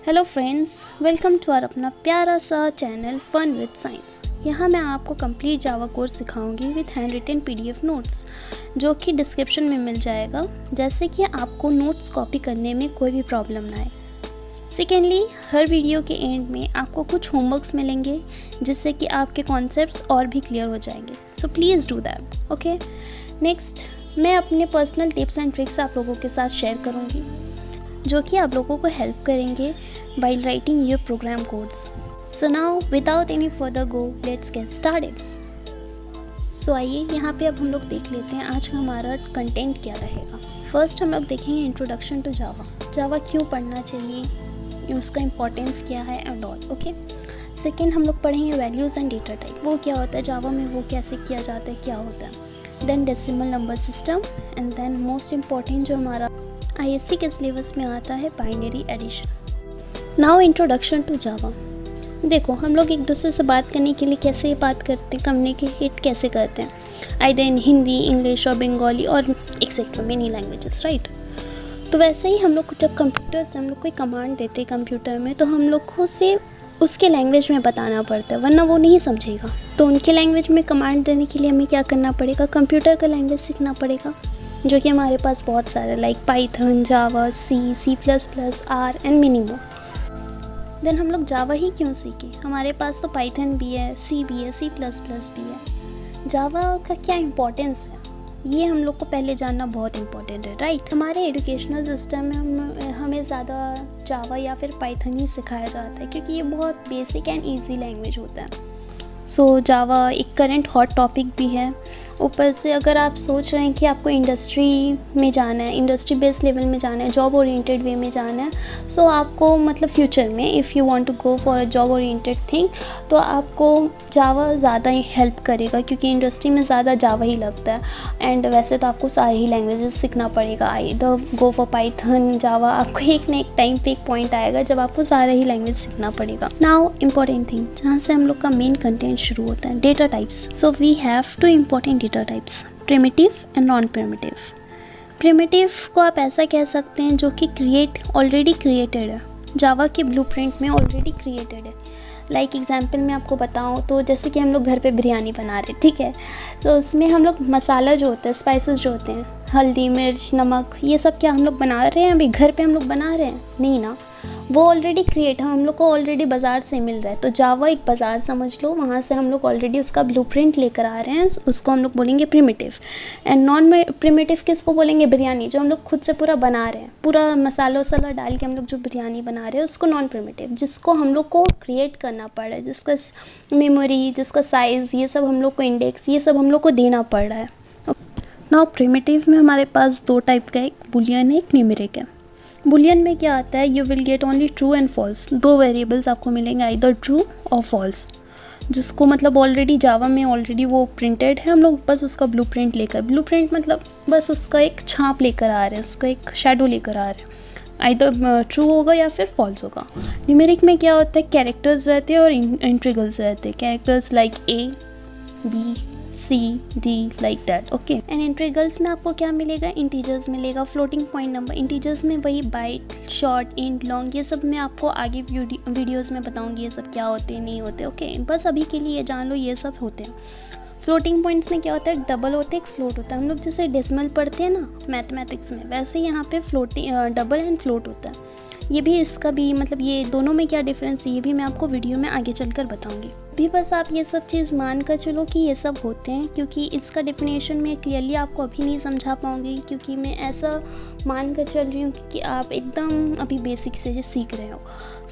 Hello friends, welcome to our अपना प्यारा सा चैनल फन विद साइंस। यहाँ मैं आपको कंप्लीट जावा कोर्स सिखाऊंगी with handwritten PDF notes, जो कि डिस्क्रिप्शन में मिल जाएगा, जैसे कि आपको नोट्स कॉपी करने में कोई भी प्रॉब्लम ना आए। सेकेंडली, हर वीडियो के एंड में आपको कुछ होमवर्क्स मिलेंगे, जिससे कि आपके कॉन्सेप्ट्स और भी क्लियर हो जाएंगे। So please do that, okay. Next, मैं अपने पर्सनल टिप्स एंड ट्रिक्स आप लोगों के साथ शेयर करूँगी, जो कि आप लोगों को हेल्प करेंगे while writing your program codes. So now without any further go, let's get started. So आइए यहाँ पे अब हम लोग देख लेते हैं आज का हमारा कंटेंट क्या रहेगा। फर्स्ट हम लोग देखेंगे इंट्रोडक्शन टू जावा। जावा क्यों पढ़ना चाहिए, उसका इंपॉर्टेंस क्या है एंड ऑल, ओके। सेकेंड हम लोग पढ़ेंगे वैल्यूज़ एंड डेटा टाइप, वो क्या होता है जावा में, वो कैसे किया जाता है, क्या होता है। Then decimal number system and then most important जो हमारा आईएससी के सिलेबस में आता है, binary addition. Now introduction to Java. देखो, हम लोग एक दूसरे से बात करने के लिए कैसे बात करते हैं, कम्युनिकेट कैसे करते हैं, आइदर इन हिंदी, इंग्लिश और बंगाली और एक्सेट्रा मेनी लैंग्वेजेस, राइट। तो वैसे ही हम लोग जब कंप्यूटर से हम लोग कोई कमांड देते हैं कंप्यूटर में, तो हम लोग को से उसके लैंग्वेज में बताना पड़ता है, वरना वो नहीं समझेगा। तो उनके लैंग्वेज में कमांड देने के लिए हमें क्या करना पड़ेगा, कंप्यूटर का लैंग्वेज सीखना पड़ेगा, जो कि हमारे पास बहुत सारे like Python, Java, C++, R and many more. Then हम लोग जावा ही क्यों सीखें, हमारे पास तो पाइथन भी है, सी भी है, C++ भी है। जावा का क्या इम्पोर्टेंस है, ये हम लोग को पहले जानना बहुत इम्पोर्टेंट है, राइट। हमारे एजुकेशनल सिस्टम में हमें ज़्यादा जावा या फिर पाइथन ही सिखाया जाता है, क्योंकि ये बहुत बेसिक एंड ईजी लैंग्वेज होता है। सो जावा एक करंट हॉट टॉपिक भी है। ऊपर से अगर आप सोच रहे हैं कि आपको इंडस्ट्री में जाना है, इंडस्ट्री बेस्ड लेवल में जाना है, जॉब ओरिएंटेड वे में जाना है, सो आपको मतलब फ्यूचर में if you want to go for a job oriented thing, तो आपको जावा ज़्यादा ही हेल्प करेगा, क्योंकि इंडस्ट्री में ज़्यादा जावा ही लगता है। एंड वैसे तो आपको सारे ही लैंग्वेजेस सीखना पड़ेगा, आइदर गो फॉर पाइथन, जावा। आपको एक ना एक टाइम पे एक पॉइंट आएगा जब आपको सारे ही लैंग्वेज सीखना पड़ेगा। नाउ इम्पॉर्टेंट थिंग, जहाँ से हम लोग का मेन कंटेंट शुरू होता है, data types. So we have two important data types, primitive and non primitive. Primitive को आप ऐसा कह सकते हैं जो कि ऑलरेडी क्रिएटेड है, जावा के ब्लूप्रिंट में ऑलरेडी क्रिएटेड है। लाइक एग्जांपल मैं आपको बताऊं तो जैसे कि हम लोग घर पे बिरयानी बना रहे हैं, ठीक है, तो उसमें हम लोग मसाला जो होता है, स्पाइसेस जो होते हैं, हल्दी, मिर्च, नमक, ये सब क्या हम लोग बना रहे हैं अभी घर पे हम लोग बना रहे हैं? नहीं ना, वो ऑलरेडी क्रिएट है, हम लोग को ऑलरेडी बाज़ार से मिल रहा है। तो जावा एक बाज़ार समझ लो, वहाँ से हम लोग ऑलरेडी उसका ब्लूप्रिंट लेकर आ रहे हैं, उसको हम लोग बोलेंगे प्रिमिटिव। एंड नॉन प्रिमिटिव किसको बोलेंगे, बिरयानी, जो हम लोग खुद से पूरा बना रहे हैं, पूरा मसाला वसाला डाल के हम लोग जो बिरयानी बना रहे हैं, उसको नॉन प्रिमिटिव, जिसको हम लोग को क्रिएट करना पड़ रहा है, जिसका मेमोरी, जिसका साइज़, ये सब हम लोग को इंडेक्स, ये सब हम लोग को देना पड़ रहा है। नाउ प्रिमिटिव में हमारे पास दो टाइप का, एक बुलियन है, एक न्यूमेरिक है। बुलियन में क्या आता है, you will get only true and false, दो वेरिएबल्स आपको मिलेंगे, आइदर ट्रू और फॉल्स, जिसको मतलब ऑलरेडी जावा में ऑलरेडी वो प्रिंटेड है, हम लोग बस उसका ब्लूप्रिंट लेकर, ब्लूप्रिंट मतलब बस उसका एक छाप लेकर आ रहे हैं, उसका एक शैडो लेकर आ रहे हैं, आइदर ट्रू होगा या फिर फॉल्स होगा। न्यूमेरिक में क्या होता है, कैरेक्टर्स रहते हैं और इंट्रीगल्स रहते हैं, characters like A, B, C, D like that, okay. And integrals में आपको क्या मिलेगा, इंटीजर्स मिलेगा, फ्लोटिंग पॉइंट नंबर। इंटीजर्स में वही बाइट, शॉर्ट, इंट, लॉन्ग, ये सब मैं आपको आगे वीडियोस में बताऊंगी ये सब क्या होते हैं, नहीं होते, ओके। बस अभी के लिए जान लो ये सब होते हैं। फ्लोटिंग पॉइंट्स में क्या होता है, डबल होते हैं, एक फ्लोट होता है। हम लोग जैसे डेसिमल पढ़ते हैं ना मैथमेटिक्स में, वैसे यहाँ पे डबल एंड फ्लोट होता है। ये भी, इसका भी मतलब ये दोनों में क्या डिफरेंस है, ये भी मैं आपको वीडियो में आगे चलकर बताऊंगी। भी बस आप ये सब चीज़ मान कर चलो कि ये सब होते हैं, क्योंकि इसका डेफिनेशन मैं क्लियरली आपको अभी नहीं समझा पाऊंगी, क्योंकि मैं ऐसा मान कर चल रही हूँ कि आप एकदम अभी बेसिक से जो सीख रहे हो।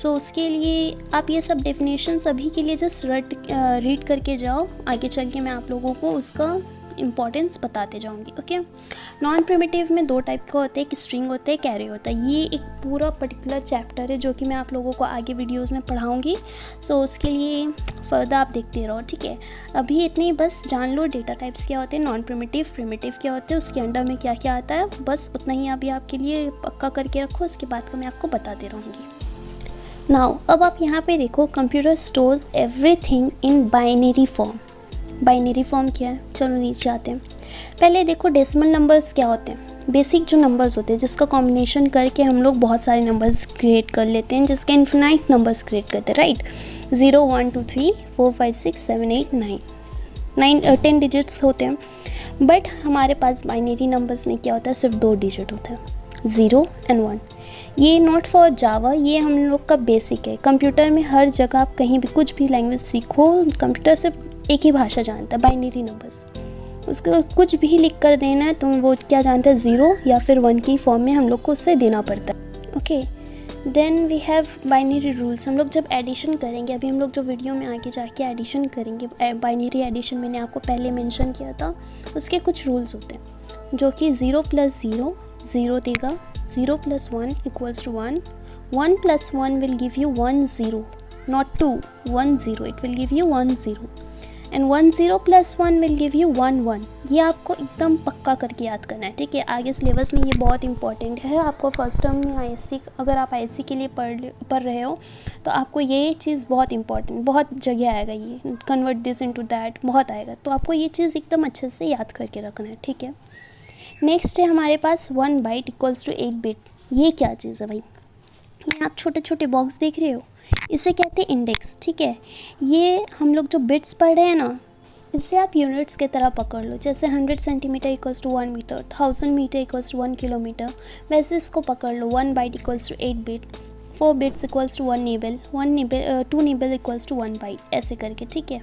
सो उसके लिए आप ये सब डेफिनेशंस अभी के लिए जस्ट रीड करके जाओ, आगे चल के मैं आप लोगों को उसका इंपॉर्टेंस बताते जाऊंगी, ओके। नॉन प्रिमिटिव में दो टाइप का होता है, एक स्ट्रिंग होता है, कैरी होता है। ये एक पूरा पर्टिकुलर चैप्टर है जो कि मैं आप लोगों को आगे वीडियोस में पढ़ाऊंगी। सो उसके लिए फर्दर आप देखते रहो, ठीक है। अभी इतनी बस जान लो डेटा टाइप्स क्या होते हैं, नॉन प्रिमिटिव, प्रिमिटिव क्या होते हैं, उसके अंडर में क्या क्या आता है, बस उतना ही अभी आपके लिए पक्का करके रखो, उसके बाद का मैं आपको बताते रहूँगी। नाउ अब आप यहाँ पे देखो, computer stores everything in binary form. Binary form क्या है, चलो नीचे आते हैं। पहले देखो डेसिमल नंबर्स क्या होते हैं, बेसिक जो नंबर्स होते हैं जिसका कॉम्बिनेशन करके हम लोग बहुत सारे नंबर्स क्रिएट कर लेते हैं, जिसके इन्फिनाइट नंबर्स क्रिएट करते हैं, राइट। 0 1 2 3 4 5 6 7 8 9 10 डिजिट्स होते हैं। बट हमारे पास बाइनरी नंबर्स में क्या होता है, सिर्फ 2 डिजिट होता है, 0 एंड 1। ये नॉट फॉर जावा, ये हम लोग का बेसिक है। कंप्यूटर में हर जगह आप कहीं भी कुछ भी लैंग्वेज सीखो, कंप्यूटर सिर्फ एक ही भाषा जानता है, बाइनरी नंबर्स। उसको कुछ भी लिख कर देना है तो वो क्या जानता है, 0 या फिर 1 की फॉर्म में हम लोग को उससे देना पड़ता है। Okay, then we have binary rules. हम लोग जब एडिशन करेंगे, अभी हम लोग जो वीडियो में आगे जाके एडिशन करेंगे, बाइनरी एडिशन मैंने आपको पहले मेंशन किया था, उसके कुछ रूल्स होते हैं जो कि 0 + 0 0 देगा, 0 + 1 = 1, 1 + 1 will give you 1 0, not 2, 1 0, it will give you 1 0, and 1 0 + 1 will give you 1 1। ये आपको एकदम पक्का करके याद करना है, ठीक है। आगे सिलेबस में ये बहुत इंपॉर्टेंट है। आपको फर्स्ट टर्म में आईएससी, अगर आप आईएससी के लिए पढ़ रहे हो तो आपको ये चीज़ बहुत इंपॉर्टेंट, बहुत जगह आएगा, ये कन्वर्ट दिस इनटू दैट बहुत आएगा, तो आपको ये चीज़ एकदम अच्छे से याद करके रखना है, ठीक है। नेक्स्ट है हमारे पास 1 बाइट = 8 बिट। ये क्या चीज़ है भाई, ये आप छोटे छोटे बॉक्स देख रहे हो, इसे कहते हैं इंडेक्स, ठीक है। ये हम लोग जो बिट्स पढ़ रहे हैं ना, इसे आप यूनिट्स की तरह पकड़ लो। जैसे 100 सेंटीमीटर = 1 मीटर, 1000 मीटर = 1 किलोमीटर, वैसे इसको पकड़ लो। 1 byte = 8 bit, 4 bits = 1 nibble, 2 nibble = 1 byte, ऐसे करके, ठीक है।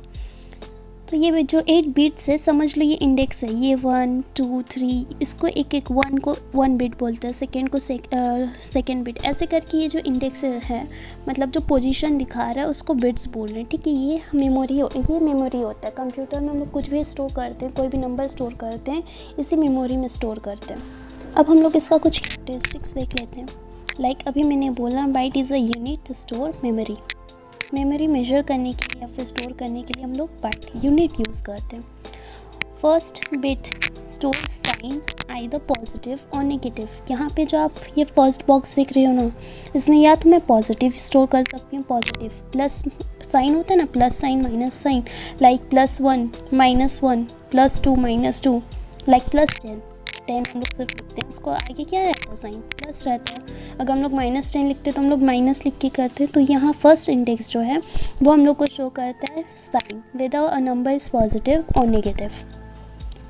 तो ये जो 8 बिट्स है, समझ लो ये इंडेक्स है। ये 1 2 3, इसको एक 1 को 1 बिट बोलते हैं, सेकेंड को सेकेंड बिट, ऐसे करके ये जो इंडेक्स है, मतलब जो पोजीशन दिखा रहा है उसको बिट्स बोल रहे हैं, ठीक है। ये मेमोरी होता है। कंप्यूटर में हम लोग कुछ भी स्टोर करते हैं, कोई भी नंबर स्टोर करते हैं, इसी मेमोरी में स्टोर करते हैं। अब हम लोग इसका कुछ कैरेक्टरिस्टिक्स देख लेते हैं। लाइक अभी मैंने बोला, byte is a unit to store memory. Memory measure करने के लिए या फिर स्टोर करने के लिए हम लोग बाइट यूनिट यूज़ करते हैं। First bit store sign either positive और नेगेटिव। यहाँ पे जो आप ये फर्स्ट बॉक्स देख रहे हो ना, इसमें या तो मैं पॉजिटिव स्टोर कर सकती हूँ, पॉजिटिव प्लस साइन होता है ना, plus sign minus sign, like +1 -1 +2 -2, like +10 हम लोग सिर्फ लिखते हैं, उसको आगे क्या रहता है, साइन प्लस रहता है। अगर हम लोग -10 लिखते हैं तो हम लोग माइनस लिख के करते हैं। तो यहाँ फर्स्ट इंडेक्स जो है वो हम लोग को शो करता है sign, whether a number is positive और negative.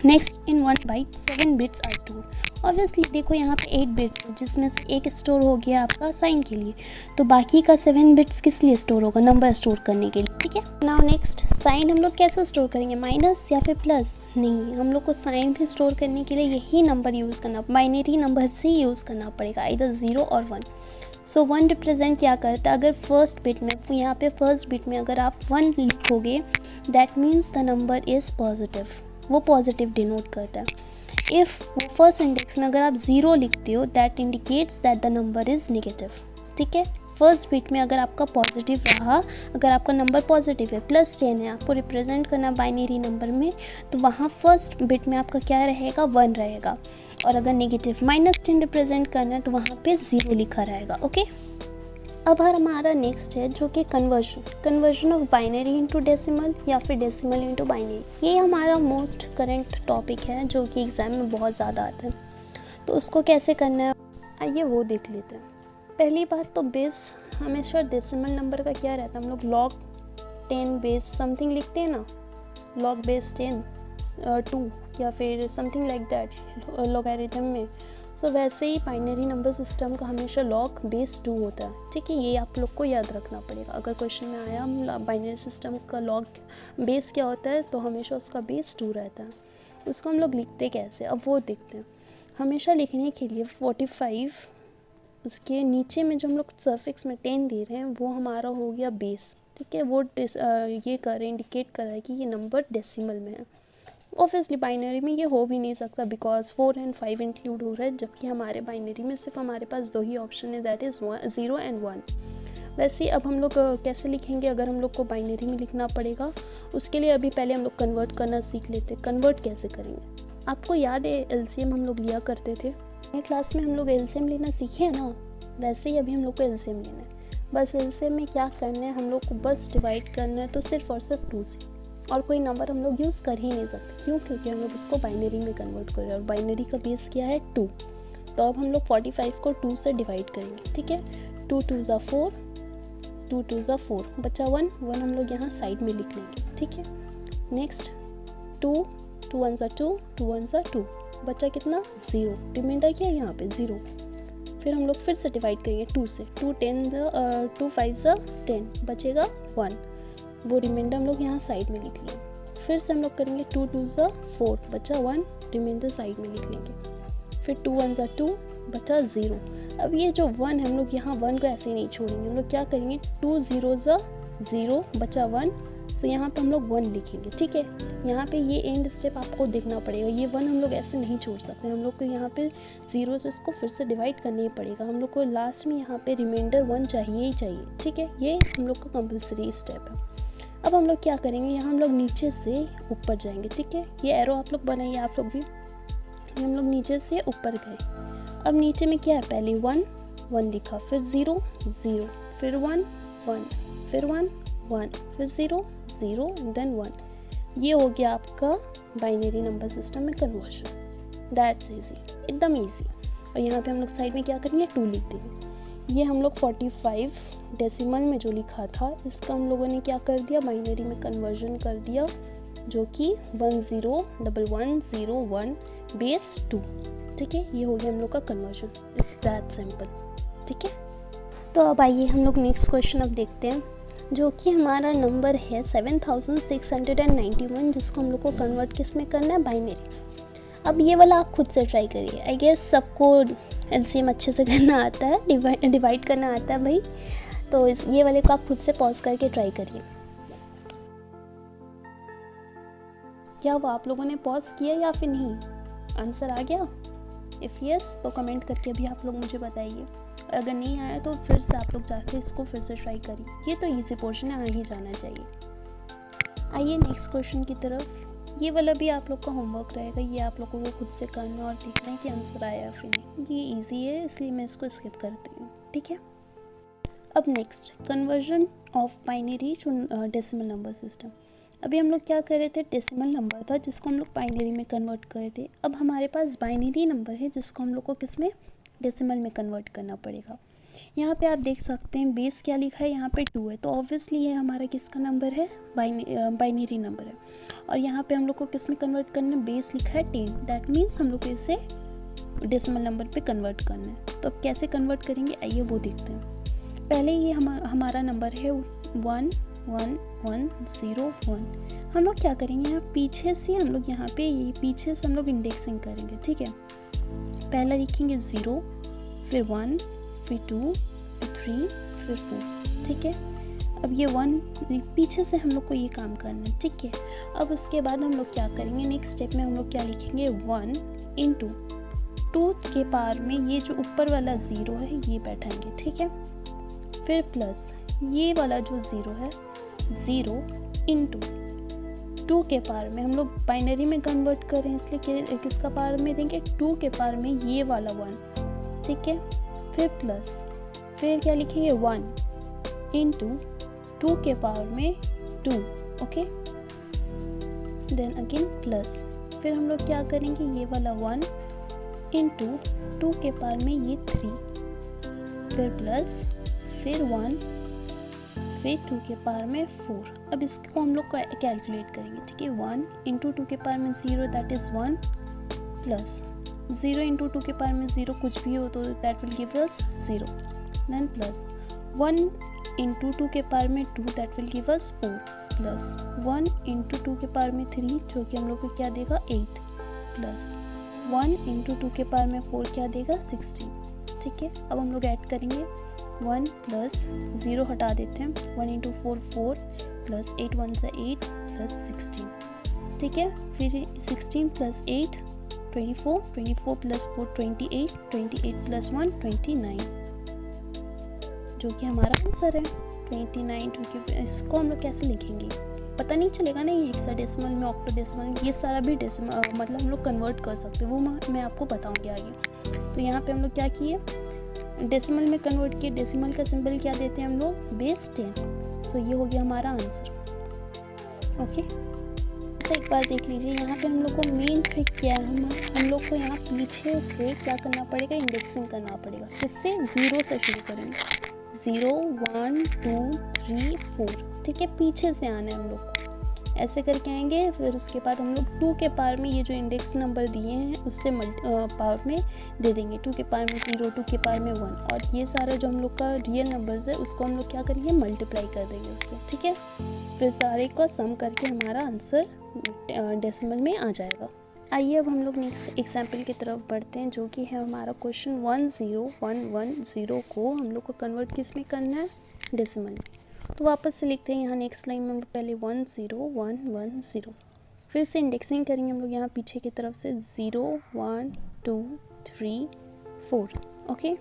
Next, in 1 byte 7 bits are store. Obviously देखो यहाँ पे 8 बिट्स है, जिसमें से एक स्टोर हो गया आपका साइन के लिए, तो बाकी का 7 बिट्स किस लिए स्टोर होगा, नंबर स्टोर करने के लिए, ठीक है। नाउ नेक्स्ट, साइन हम लोग कैसे स्टोर करेंगे, माइनस या फिर प्लस? नहीं, हम लोग को साइन भी स्टोर करने के लिए यही नंबर यूज़ करना, बाइनरी नंबर से ही यूज़ करना पड़ेगा, इधर 0 और 1। सो 1 रिप्रेजेंट क्या करता है, अगर फर्स्ट बिट में, यहाँ पे फर्स्ट बिट में अगर आप 1 लिखोगे, that means the number is positive, वो पॉजिटिव डिनोट करता है। इफ़ वो फर्स्ट इंडेक्स में अगर आप 0 लिखते हो, that indicates that the number is negative, ठीक है। फर्स्ट बिट में अगर आपका पॉजिटिव रहा, अगर आपका नंबर पॉजिटिव है, +10 है, आपको रिप्रेजेंट करना बाइनरी नंबर में, तो वहाँ फर्स्ट बिट में आपका क्या रहेगा, 1 रहेगा। और अगर नेगेटिव -10 रिप्रेजेंट करना है तो वहाँ पे 0 लिखा रहेगा, ओके। अब हमारा नेक्स्ट है जो कि conversion of binary into decimal या फिर डेसिमल इनटू बाइनरी। ये हमारा मोस्ट करंट टॉपिक है जो कि एग्ज़ाम में बहुत ज़्यादा आता है। तो उसको कैसे करना है, आइए वो देख लेते हैं। पहली बात तो बेस हमेशा डेसिमल नंबर का क्या रहता है, हम लोग log 10 बेस समथिंग लिखते हैं ना, log बेस 10 2 या फिर समथिंग लाइक दैट लॉगरिथम में। सो वैसे ही बाइनरी नंबर सिस्टम का हमेशा log बेस 2 होता है, ठीक है। ये आप लोग को याद रखना पड़ेगा। अगर क्वेश्चन में आया बाइनरी सिस्टम का log बेस क्या होता है, तो हमेशा उसका बेस 2 रहता है। उसको हम लोग लिखते कैसे, अब वो देखते हैं। हमेशा लिखने के लिए 45, उसके नीचे में जो हम लोग सफिक्स में 10 दे रहे हैं वो हमारा हो गया बेस, ठीक है। वो ये कर रहे हैं, इंडिकेट कर रहा है कि ये नंबर डेसिमल में है। ऑब्वियसली बाइनरी में ये हो भी नहीं सकता, बिकॉज 4 और 5 इंक्लूड हो रहा है, जबकि हमारे बाइनरी में सिर्फ हमारे पास 2 ही ऑप्शन है, दैट इज़ 0 और 1। वैसे अब हम लोग कैसे लिखेंगे, अगर हम लोग को बाइनरी में लिखना पड़ेगा, उसके लिए अभी पहले हम लोग कन्वर्ट करना सीख लेते। कन्वर्ट कैसे करेंगे, आपको याद है एलसीएम हम लोग लिया करते थे, क्लास में हम लोग एलसीएम लेना सीखे हैं ना, वैसे ही अभी हम लोग को एलसीएम लेना है। बस एलसीएम में क्या करना है, हम लोग को बस डिवाइड करना है, तो सिर्फ और सिर्फ 2 से, और कोई नंबर हम लोग यूज़ कर ही नहीं सकते। क्यों? क्योंकि हम लोग इसको बाइनरी में कन्वर्ट कर रहे हैं और बाइनरी का बेस क्या है 2। तो अब हम लोग 45 को 2 से डिवाइड करेंगे, ठीक है। 2 2 ज़ा 4, 2 2 ज़ा 4, बचा 1 हम लोग यहाँ साइड में लिख लेंगे, ठीक है। नेक्स्ट 2 2 1 ज़ा 2, 2 1 ज़ा 2, बचा कितना 0, रिमाइंडर क्या है यहाँ पे 0। फिर हम लोग फिर से डिवाइड करेंगे 2 से, 2 5 ज़ा 10, बचेगा 1, वो रिमाइंडर हम लोग यहाँ साइड में लिख लेंगे। फिर से हम लोग करेंगे 2 2 ज़ा 4, बचा 1, रिमाइंडर साइड में लिख लेंगे। फिर 2 1 ज़ा 2, बचा 0। अब ये जो 1 है हम लोग यहाँ 1 को ऐसे ही नहीं छोड़ेंगे, हम लोग क्या करेंगे 2 0 ज़ा 0, बचा 1, तो यहाँ पे हम लोग 1 लिखेंगे, ठीक है। यहाँ पे ये एंड स्टेप आपको देखना पड़ेगा, ये 1 हम लोग ऐसे नहीं छोड़ सकते, हम लोग को यहाँ पे 0 से इसको फिर से डिवाइड करना ही पड़ेगा। हम लोग को लास्ट में यहाँ पे रिमाइंडर 1 चाहिए ही चाहिए, ठीक है। ये हम लोग का कंपल्सरी स्टेप है। अब हम लोग क्या करेंगे, यहाँ हम लोग नीचे से ऊपर जाएंगे, ठीक है। ये एरो आप लोग बनाइए, आप लोग भी। हम लोग नीचे से ऊपर गए। अब नीचे में क्या है, पहले 1 1 लिखा, फिर 0 0, फिर 1 1, फिर 1 1, फिर 0 0, देन 1। ये हो गया आपका बाइनरी नंबर सिस्टम में कन्वर्जन। दैट्स इजी, एकदम इजी। और यहाँ पे हम लोग साइड में क्या करेंगे 2 लिख देंगे। ये हम लोग 45 डेसिमल में जो लिखा था, इसका हम लोगों ने क्या कर दिया, बाइनरी में कन्वर्जन कर दिया, जो कि 101101 बेस 2, ठीक है। ये हो गया हम लोग का कन्वर्जन, इट्स दैट सिंपल, ठीक है। तो अब आइए हम लोग नेक्स्ट क्वेश्चन अब देखते हैं, जो कि हमारा नंबर है 7691, जिसको हम लोग को कन्वर्ट किस में करना है, बाइनरी। अब ये वाला आप खुद से ट्राई करिए, आई गेस सबको एलसीएम अच्छे से करना आता है, डिवाइड करना आता है भाई। तो ये वाले को आप खुद से पॉज करके ट्राई करिए। क्या वो आप लोगों ने पॉज किया या फिर नहीं, आंसर आ गया? इफ़ यस तो कमेंट करके भी आप लोग मुझे बताइए, और अगर नहीं आया तो फिर से आप लोग जाके इसको फिर से ट्राई करिए। ये तो इजी पोर्शन है, आ ही जाना चाहिए। आइए नेक्स्ट क्वेश्चन की तरफ। ये वाला भी आप लोग का होमवर्क रहेगा, ये आप लोगों को खुद से करना और देखना है कि आंसर आया या फिर नहीं। ये इजी है इसलिए मैं इसको स्किप करती हूँ, ठीक है। अब next, conversion of binary to decimal number system. अभी हम लोग क्या कर रहे थे, डेसिमल नंबर था जिसको हम लोग बाइनरी में कन्वर्ट कर रहे थे। अब हमारे पास बाइनरी नंबर है जिसको हम लोग को किस में, डेसिमल में कन्वर्ट करना पड़ेगा। यहाँ पे आप देख सकते हैं बेस क्या लिखा है, यहाँ पे 2 है, तो ऑब्वियसली ये हमारा किसका नंबर है, बाइनरी नंबर है। और यहाँ पे हम लोग को किस में कन्वर्ट करना है, बेस लिखा है 10, दैट मीन्स हम लोग को इसे डेसिमल नंबर पे कन्वर्ट करना है। तो अब कैसे कन्वर्ट करेंगे, आइए वो देखते हैं। पहले ये हमारा नंबर है 1 1 1 0 1। हम लोग क्या करेंगे, यहाँ पीछे से हम लोग यहाँ पे ये पीछे से हम लोग इंडेक्सिंग करेंगे, ठीक है। पहला लिखेंगे 0, फिर 1, फिर 2, फिर 3, फिर 4, ठीक है। अब ये 1 पीछे से हम लोग को ये काम करना है, ठीक है। अब उसके बाद हम लोग क्या करेंगे, नेक्स्ट स्टेप में हम लोग क्या लिखेंगे, 1 इंटू 2 के पावर में ये जो ऊपर वाला 0 है ये बैठाएंगे, ठीक है। फिर प्लस ये वाला जो 0 है, 0 इंटू 2 के पावर में, हम लोग बाइनरी में कन्वर्ट कर रहे हैं इसलिए किसका पावर में देंगे, 2 के पावर में ये वाला 1, ठीक है। फिर प्लस, फिर क्या लिखेंगे 1 इंटू 2 के पावर में 2, ओके। देन अगेन प्लस, फिर हम लोग क्या करेंगे, ये वाला 1 इंटू 2 के पावर में ये 3, फिर प्लस, फिर 1, फिर 2 के पावर में 4। अब इसको हम लोग कैलकुलेट करेंगे, ठीक है। 1 इंटू 2 के पावर में 0, दैट इज़ 1, प्लस 0 इंटू 2 के पावर में 0 कुछ भी हो तो that will give us 0, then plus 1 into 2 के पावर में 2, that will give us 4, plus 1 into 2 के पावर में 3 जो कि हम लोग को क्या देगा 8, प्लस 1 इंटू 2 के पावर में 4 क्या देगा 16, ठीक है। अब हम लोग ऐड करेंगे 1 प्लस 0 हटा देते हैं, 1 इंटू 4 4, प्लस 8 1 से 8, प्लस 16, ठीक है। फिर 16 प्लस 8 24, 24 प्लस 4 28, 28 प्लस 1 29, जो कि हमारा आंसर है 29। क्योंकि इसको हम लोग कैसे लिखेंगे पता नहीं चलेगा ना, ये हेक्साडेसिमल में, ऑक्टोडेसिमल, ये सारा भी डेसिमल मतलब हम लोग कन्वर्ट कर सकते हैं, वो मैं आपको बताऊंगी आगे। तो यहाँ पे हम लोग क्या किए, डेसिमल में कन्वर्ट किए। डेसिमल का सिंबल क्या देते हैं हम लोग, बेस 10। सो ये हो गया हमारा आंसर, ओके। से एक बार देख लीजिए, यहाँ पे हम लोग को मेन ट्रिक क्या है, हम लोग को यहाँ पीछे से क्या करना पड़ेगा, इंडेक्सिंग करना पड़ेगा। किससे? 0 से शुरू करेंगे, 0 1 2 3 4, ठीक है, पीछे से आना है हम लोग को। ऐसे करके आएंगे, फिर उसके बाद हम लोग 2 के पावर में ये जो इंडेक्स नंबर दिए हैं उससे पावर में दे देंगे। 2 के पावर में 0, 2 के पावर में 1, और ये सारा जो हम लोग का रियल नंबर्स है उसको हम लोग क्या करेंगे, मल्टीप्लाई कर देंगे उससे, ठीक है। फिर सारे को सम करके हमारा आंसर डेसिमल में आ जाएगा। आइए अब हम लोग नेक्स्ट एग्जाम्पल की तरफ बढ़ते हैं, जो कि है हमारा क्वेश्चन 10110 को हम लोग को कन्वर्ट किस में करना है, डेसिमल में। तो वापस से लिखते हैं यहाँ नेक्स्ट लाइन में हम लोग पहले 10110, फिर से इंडेक्सिंग करेंगे हम लोग यहाँ पीछे की तरफ से 0 1 2 3 4, ओके।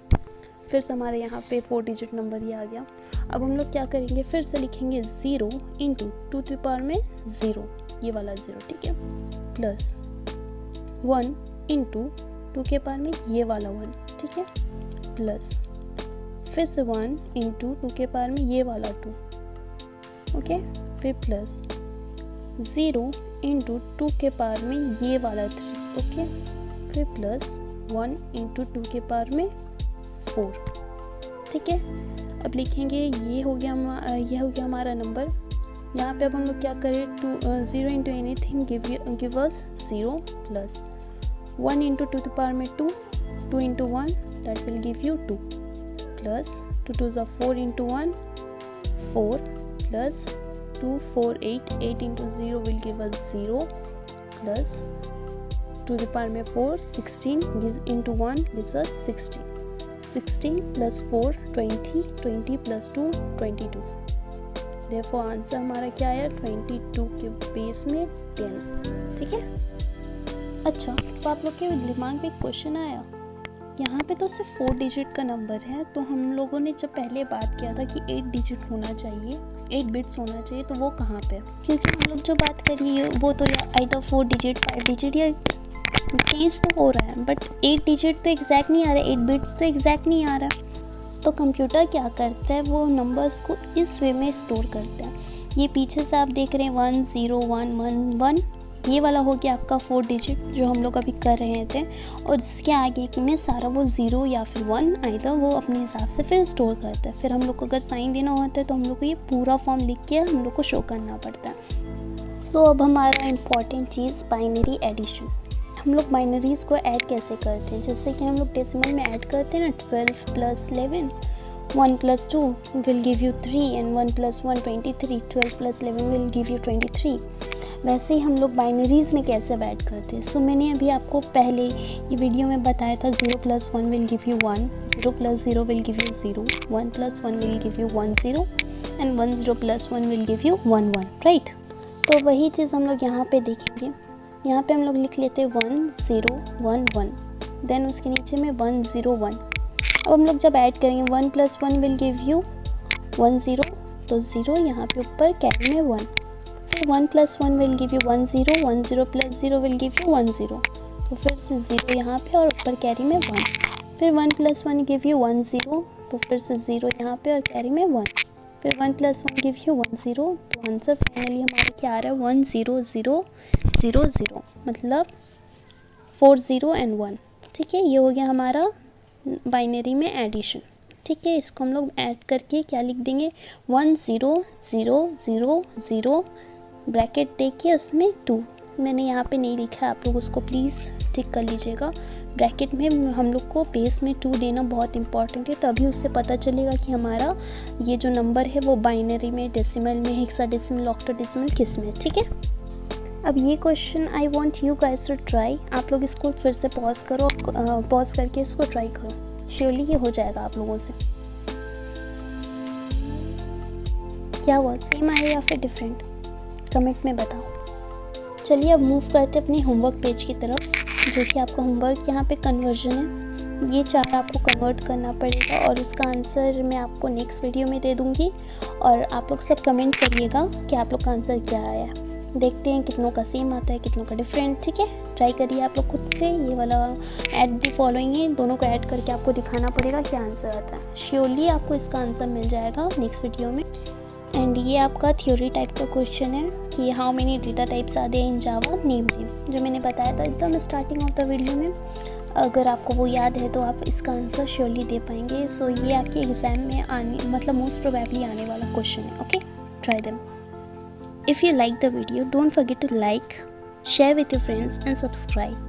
फिर से हमारे यहाँ पे 4 डिजिट नंबर ही आ गया। अब हम लोग क्या करेंगे, फिर से लिखेंगे 0 इंटू 2 की पावर में 0, ये वाला 0, ठीक है, प्लस 1 इंटू 2 के पावर में ये वाला 1, ठीक है, प्लस फिर से 1 इंटू 2 के पावर में ये वाला 2, ओके, फिर प्लस 0 इंटू 2 के पावर में ये वाला 3, ओके, फिर प्लस 1 इंटू 2 के पावर में 4, ठीक है। अब लिखेंगे ये हो गया हमारा नंबर। यहाँ पे अब हम लोग क्या करें, 0 into anything give us 0, plus 1 into 2 की पावर में 2, 2 into 1 that will give you 2, plus 2 2 is 4 into 1 4, plus 2 4 8 8 into 0 will give us 0, plus 2 the power में 4 16 into 1 gives us 16, 16 plus 4 20, 20 plus 2 22। देखो आंसर हमारा क्या आया, 22 के बेस में 10, ठीक है। अच्छा, तो आप लोग के दिमाग में एक क्वेश्चन आया, यहाँ पे तो सिर्फ 4 डिजिट का नंबर है, तो हम लोगों ने जब पहले बात किया था कि 8 डिजिट होना चाहिए, 8 बिट्स होना चाहिए, तो वो कहाँ पे? क्योंकि हम लोग जो बात कर रही है वो तो या आइदर 4 डिजिट 5 डिजिट या चेंज तो हो रहा है, बट 8 डिजिट तो एग्जैक्ट नहीं आ रहा है, 8 बिट्स तो एग्जैक्ट नहीं आ रहा है। तो कंप्यूटर क्या करता है, वो नंबर्स को इस वे में स्टोर करता है। ये पीछे से आप देख रहे हैं 1 0 1 1 1, ये वाला हो गया आपका 4 डिजिट जो हम लोग अभी कर रहे थे, और इसके आगे में सारा वो 0 या फिर 1 आइदर वो अपने हिसाब से फिर स्टोर करता है। फिर हम लोग को अगर साइन देना होता है तो हम लोग को ये पूरा फॉर्म लिख के हम लोग को शो करना पड़ता है। सो अब हमारा इम्पॉर्टेंट चीज़ बाइनरी एडिशन। हम लोग बाइनरीज को ऐड कैसे करते हैं, जैसे कि हम लोग डेसिमल में ऐड करते हैं ना, 12 + 11, 1 + 2 will give you 3 and 1 + 1 23, 12 + 11 will give you 23। वैसे ही हम लोग बाइनरीज में कैसे ऐड करते हैं। सो मैंने अभी आपको पहले ये वीडियो में बताया था 0 + 1 will give you 1, 0 + 0 will give you 0, 1 + 1 will give you 1 0 and 1 0 + 1 will give you 1 1, right. तो वही चीज़ हम लोग यहाँ पे देखेंगे। यहाँ पे हम लोग लिख लेते हैं 1 0 1 1, देन उसके नीचे में 1 0 1। अब हम लोग जब ऐड करेंगे 1 + 1 will give you 1 0, तो 0 यहाँ पे ऊपर कैरी में 1, फिर 1 + 1 will give you 1 0, 1 0 + 0 will give you 1 0, तो फिर से 0 यहाँ पे और ऊपर कैरी में 1, फिर 1 + 1 give you 1 0, तो फिर से 0 यहाँ पे और कैरी में 1, फिर 1 + 1 give you 1 0, तो आंसर फाइनली हमारा क्या आ रहा है 1 0 0 0 0, मतलब 4 0 and 1, ठीक है। ये हो गया हमारा बाइनरी में एडिशन, ठीक है। इसको हम लोग ऐड करके क्या लिख देंगे, 1 0 0 0 0 ब्रैकेट देखिए उसमें 2, मैंने यहाँ पे नहीं लिखा है, आप लोग उसको प्लीज़ टिक कर लीजिएगा। ब्रैकेट में हम लोग को बेस में 2 देना बहुत इंपॉर्टेंट है, तभी उससे पता चलेगा कि हमारा ये जो नंबर है वो बाइनरी में, डेसिमल में, हेक्साडेसिमल, ऑक्टाडेसिमल किस में, ठीक है। अब ये question I want you guys to try, आप लोग इसको फिर से पॉज करो, पॉज करके इसको ट्राई करो, श्योरली ये हो जाएगा आप लोगों से। क्या हुआ, सेम आया या फिर डिफरेंट, कमेंट में बताओ। चलिए अब मूव करते अपनी होमवर्क पेज की तरफ, जो कि आपका होमवर्क यहाँ पे कन्वर्जन है। ये 4 आपको कन्वर्ट करना पड़ेगा और उसका आंसर मैं आपको नेक्स्ट वीडियो में दे दूँगी, और आप लोग सब कमेंट करिएगा कि आप लोग का आंसर क्या आया है। देखते हैं कितनों का सेम आता है, कितनों का डिफरेंट, ठीक है। ट्राई करिए आप लोग खुद से, ये वाला ऐड भी फॉलोइंग है, दोनों को ऐड करके आपको दिखाना पड़ेगा क्या आंसर आता है। श्योरली आपको इसका आंसर मिल जाएगा नेक्स्ट वीडियो में। एंड ये आपका थ्योरी टाइप का क्वेश्चन है कि how many data types are there in Java, name them, जो मैंने बताया था एकदम स्टार्टिंग ऑफ द वीडियो में। अगर आपको वो याद है तो आप इसका आंसर श्योरली दे पाएंगे। सो ये आपके एग्ज़ाम में आने मतलब मोस्ट प्रोबेबली आने वाला क्वेश्चन है। Okay, try them. If you like the video, don't forget to like, share with your friends and subscribe.